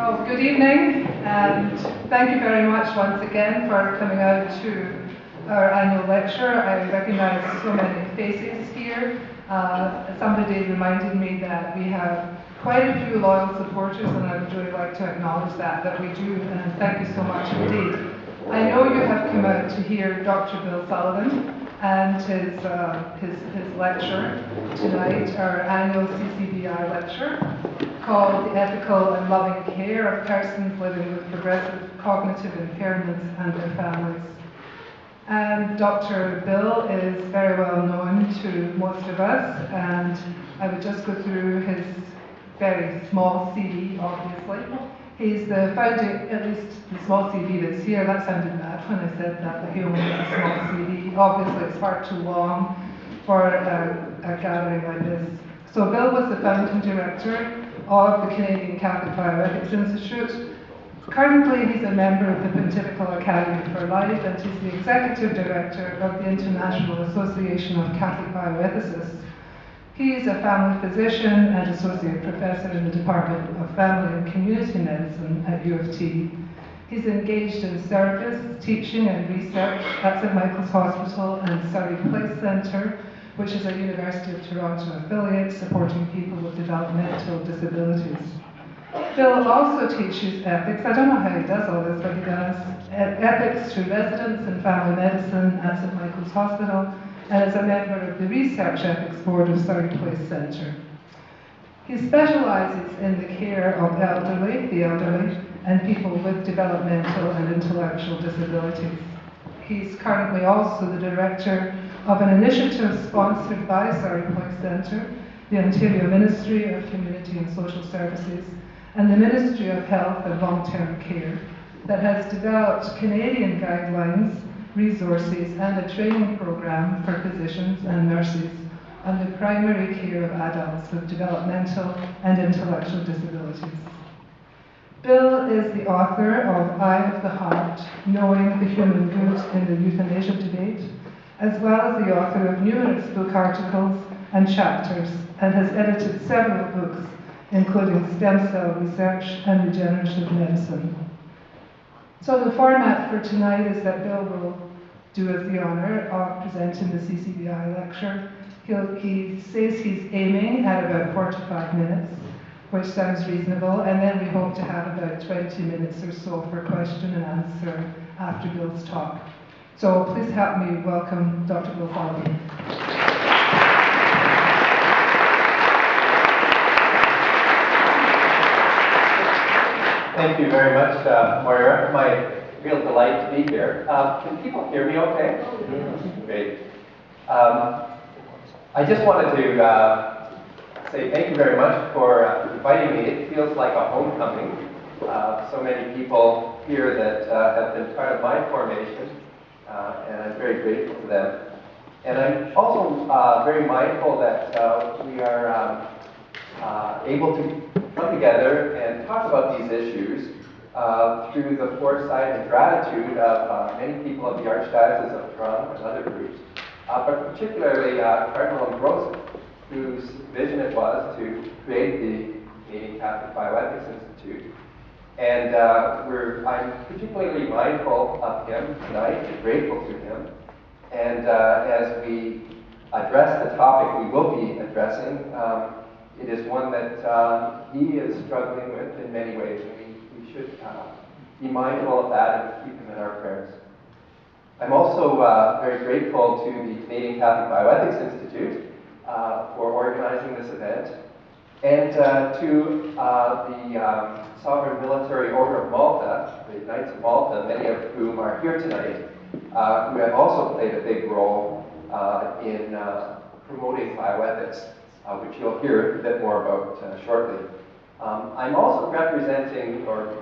Well, good evening, and thank you very much once again for coming out to our annual lecture. I recognise so many faces here. Somebody reminded me that we have quite a few loyal supporters, and I would really like to acknowledge that we do, and thank you so much indeed. I know you have come out to hear Dr. Bill Sullivan and his lecture tonight, our annual CCBI lecture, called The Ethical and Loving Care of Persons Living with Progressive Cognitive Impairments and Their Families. And Dr. Bill is very well known to most of us, and I would just go through his very small CV, obviously. He's the founding, at least the small CV that's here, that sounded bad when I said that, but he only has a small CV. Obviously it's far too long for a gathering like this. So Bill was the founding director of the Canadian Catholic Bioethics Institute. Currently he's a member of the Pontifical Academy for Life, and he's the executive director of the International Association of Catholic Bioethicists. He's a family physician and associate professor in the Department of Family and Community Medicine at U of T. He's engaged in service, teaching and research at St Michael's Hospital and Surrey Place Centre, which is a University of Toronto affiliate supporting people with developmental disabilities. Bill also teaches ethics. I don't know how he does all this, but he does. Ethics to residents in family medicine at St Michael's Hospital, and is a member of the Research Ethics Board of Surrey Place Centre. He specialises in the care of the elderly, and people with developmental and intellectual disabilities. He's currently also the director of an initiative sponsored by Surrey Place Centre, the Ontario Ministry of Community and Social Services, and the Ministry of Health and Long-Term Care, that has developed Canadian guidelines, resources, and a training program for physicians and nurses on the primary care of adults with developmental and intellectual disabilities. Bill is the author of Eye of the Heart, Knowing the Human Good in the Euthanasia Debate, as well as the author of numerous book articles and chapters, and has edited several books, including Stem Cell Research and Regenerative Medicine. So the format for tonight is that Bill will do us the honour of presenting the CCBI lecture. He says he's aiming at about 45 minutes, which sounds reasonable, and then we hope to have about 20 minutes or so for question and answer after Bill's talk. So please help me welcome Dr. Bill Sullivan. Thank you very much, Moira. My real delight to be here. Can people hear me okay? Great. I just wanted to say thank you very much for inviting me. It feels like a homecoming. So many people here that have been part of my formation, and I'm very grateful to them. And I'm also very mindful that we are able to come together and talk about these issues through the foresight and gratitude of many people of the Archdiocese of Toronto and other groups, but particularly Cardinal Ambrosi, whose vision it was to create the Canadian Catholic Bioethics Institute. And I'm particularly mindful of him tonight and grateful to him. And as we address the topic we will be addressing, it is one that he is struggling with in many ways, and we should be mindful of that and keep him in our prayers. I'm also very grateful to the Canadian Catholic Bioethics Institute for organizing this event, and to the Sovereign Military Order of Malta, the Knights of Malta, many of whom are here tonight, who have also played a big role in promoting bioethics, which you'll hear a bit more about shortly. I'm also representing or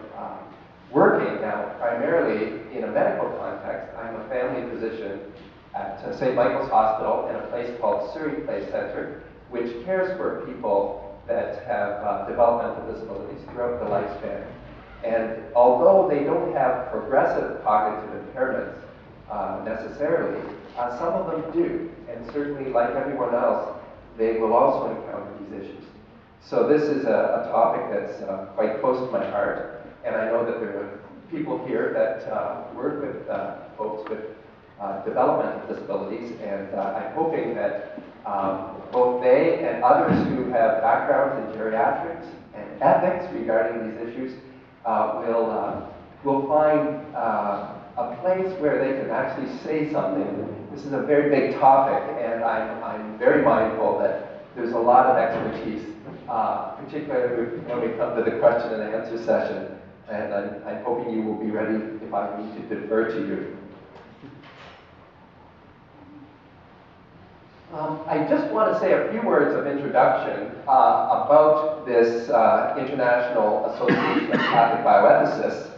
working now primarily in a medical context. I'm a family physician at St. Michael's Hospital in a place called Surrey Place Centre, which cares for people that have developmental disabilities throughout the lifespan. And although they don't have progressive cognitive impairments necessarily, some of them do. And certainly, like everyone else, they will also encounter these issues. So this is a topic that's quite close to my heart, and I know that there are people here that work with folks with developmental disabilities, and I'm hoping that both they and others who have backgrounds in geriatrics and ethics regarding these issues will find a place where they can actually say something. This is a very big topic, and I'm very mindful that there's a lot of expertise, particularly when we come to the question and answer session, and I'm hoping you will be ready if I need to defer to you. I just want to say a few words of introduction about this International Association of Catholic Bioethicists,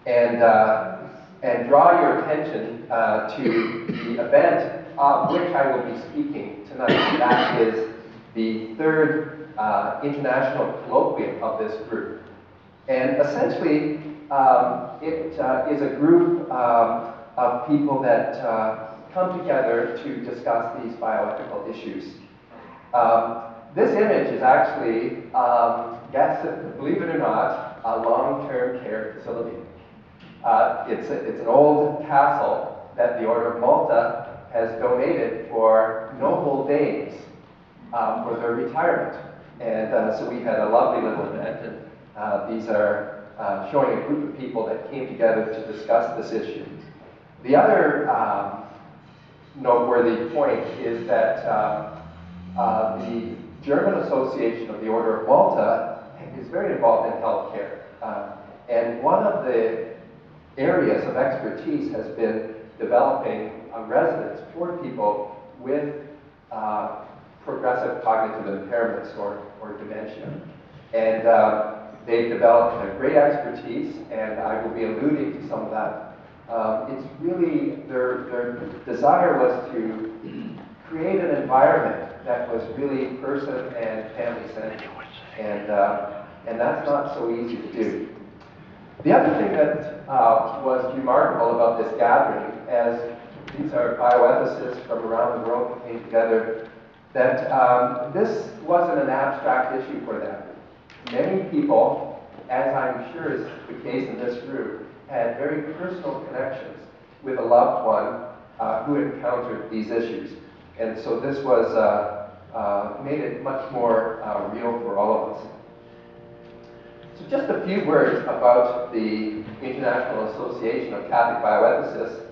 and draw your attention to the event of which I will be speaking tonight. That is the third international colloquium of this group. And essentially, it is a group of people that come together to discuss these bioethical issues. This image is actually, believe it or not, a long-term care facility. It's an old castle that the Order of Malta has donated for noble dames for their retirement. And so we had a lovely little event, and these are showing a group of people that came together to discuss this issue. The other noteworthy point is that the German Association of the Order of Malta is very involved in healthcare. And one of the areas of expertise has been developing a residence for people with progressive cognitive impairments or dementia. And they've developed a great expertise, and I will be alluding to some of that. It's really, their desire was to create an environment that was really person and family centered. And that's not so easy to do. The other thing that was remarkable about this gathering, as these are bioethicists from around the world who came together, that this wasn't an abstract issue for them. Many people, as I'm sure is the case in this group, had very personal connections with a loved one who encountered these issues. And so this was made it much more real for all of us. So just a few words about the International Association of Catholic Bioethicists.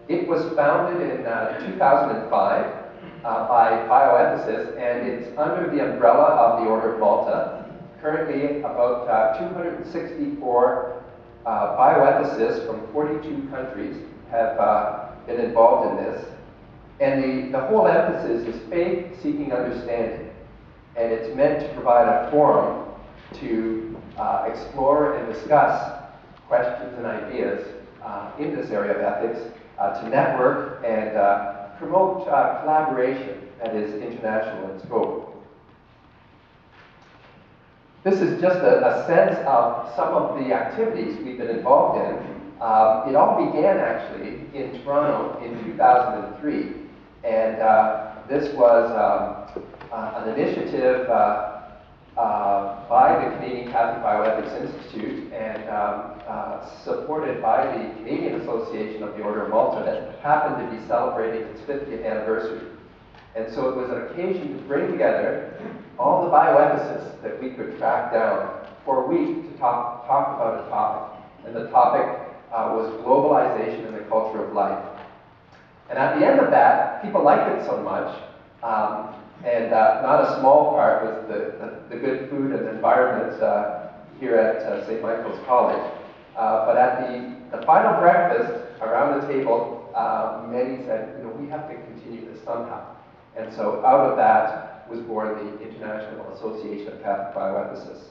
It was founded in 2005 by bioethicists, and it's under the umbrella of the Order of Malta. Currently, about 264 bioethicists from 42 countries have been involved in this. And the whole emphasis is faith-seeking understanding. And it's meant to provide a forum to explore and discuss questions and ideas in this area of ethics, to network and promote collaboration that is international in scope. This is just a sense of some of the activities we've been involved in. It all began actually in Toronto in 2003, and this was an initiative by the Canadian Catholic Bioethics Institute and supported by the Canadian Association of the Order of Malta that happened to be celebrating its 50th anniversary. And so it was an occasion to bring together all the bioethicists that we could track down for a week to talk about a topic. And the topic was globalization and the culture of life. And at the end of that, people liked it so much, and not a small part was the good food and environment here at St. Michael's College. But at the final breakfast around the table, many said, we have to continue this somehow. And so out of that was born the International Association of Catholic Bioethicists.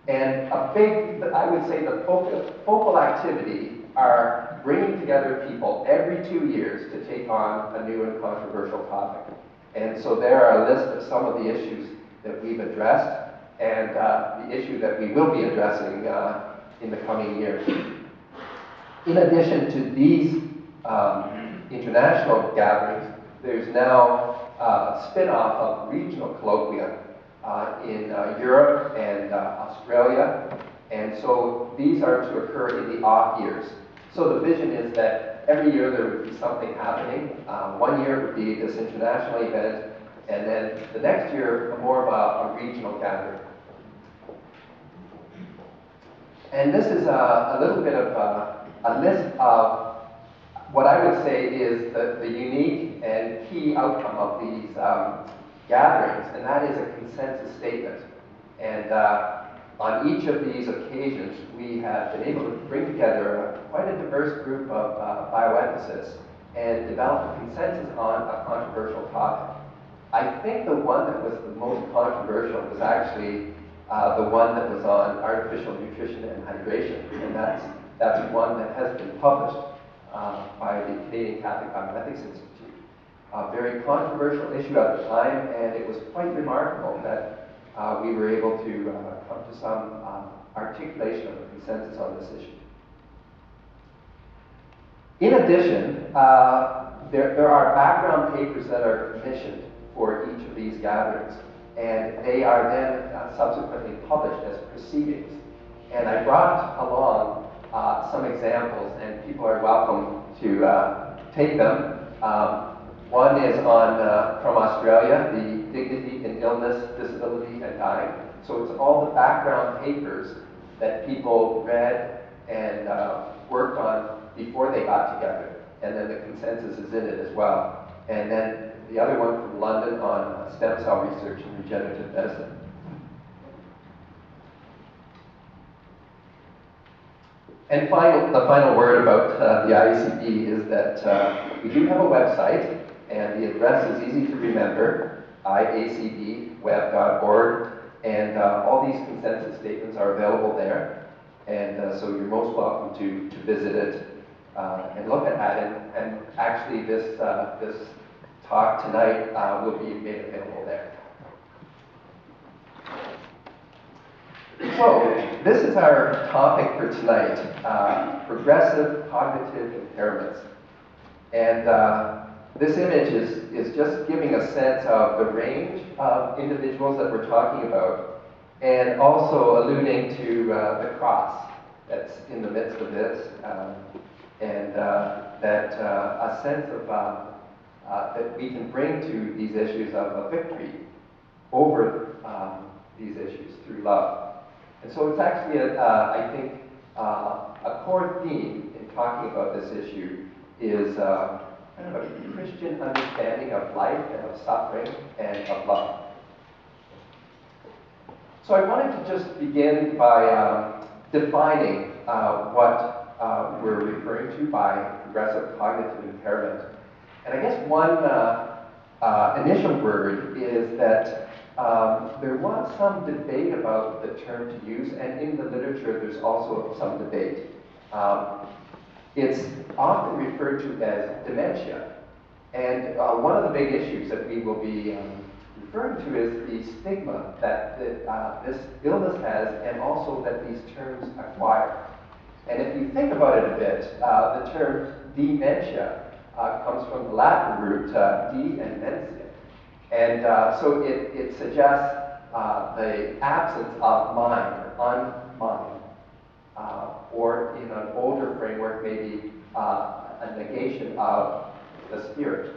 And I would say the focal activity are bringing together people every 2 years to take on a new and controversial topic. And so there are a list of some of the issues that we've addressed and the issue that we will be addressing in the coming years. In addition to these international gatherings, there's now a spin-off of regional colloquia in Europe and Australia. And so these are to occur in the off years. So the vision is that every year there would be something happening. 1 year would be this international event, and then the next year more of a regional gathering. And this is a little bit of a list of what I would say is the unique and key outcome of these gatherings, and that is a consensus statement. And on each of these occasions, we have been able to bring together quite a diverse group of bioethicists and develop a consensus on a controversial topic. I think the one that was the most controversial was actually the one that was on artificial nutrition and hydration, and that's one that has been published by the Canadian Catholic Bioethics Institute. A very controversial issue at the time, and it was quite remarkable that we were able to come to some articulation of a consensus on this issue. In addition, there are background papers that are commissioned for each of these gatherings, and they are then subsequently published as proceedings. And I brought along some examples, and people are welcome to take them. One is from Australia, the Dignity in Illness, Disability, and Dying. So it's all the background papers that people read and worked on before they got together. And then the consensus is in it as well. And then the other one from London on stem cell research and regenerative medicine. And the final word about the IACB is that we do have a website, and the address is easy to remember, iacbweb.org, and all these consensus statements are available there. And so you're most welcome to visit it and look at that. And actually this talk tonight will be made available there. So this is our topic for tonight, progressive cognitive impairments. And this image is just giving a sense of the range of individuals that we're talking about, and also alluding to the cross that's in the midst of this, and that a sense of that we can bring to these issues of a victory over these issues through love. And so it's actually, I think, a core theme in talking about this issue is kind of a Christian understanding of life and of suffering and of love. So I wanted to just begin by defining what we're referring to by progressive cognitive impairment. And I guess one initial word is that there was some debate about the term to use, and in the literature there's also some debate. It's often referred to as dementia. And one of the big issues that we will be referring to is the stigma that this illness has, and also that these terms acquire. And if you think about it a bit, the term dementia comes from the Latin root de and mentia. And so it suggests the absence of mind, or unmind. Or in an older framework, maybe a negation of the spirit.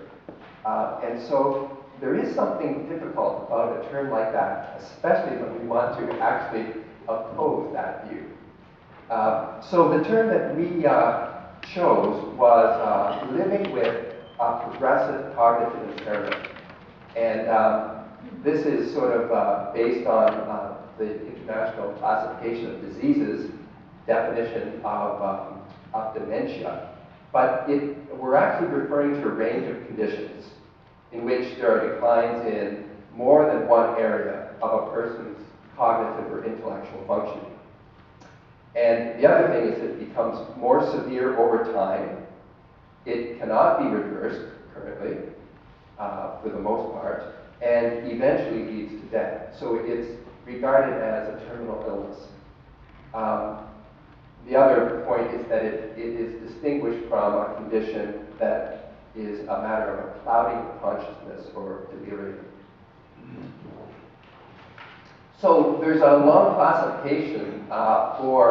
And so there is something difficult about a term like that, especially when we want to actually oppose that view. So the term that we chose was living with a progressive cognitive impairment. And this is sort of based on the International Classification of Diseases definition of dementia. But we're actually referring to a range of conditions in which there are declines in more than one area of a person's cognitive or intellectual functioning. And the other thing is it becomes more severe over time. It cannot be reversed currently, for the most part, and eventually leads to death. So it's regarded as a terminal illness. The other point is that it is distinguished from a condition that is a matter of a clouding of consciousness or delirium. So there's a long classification for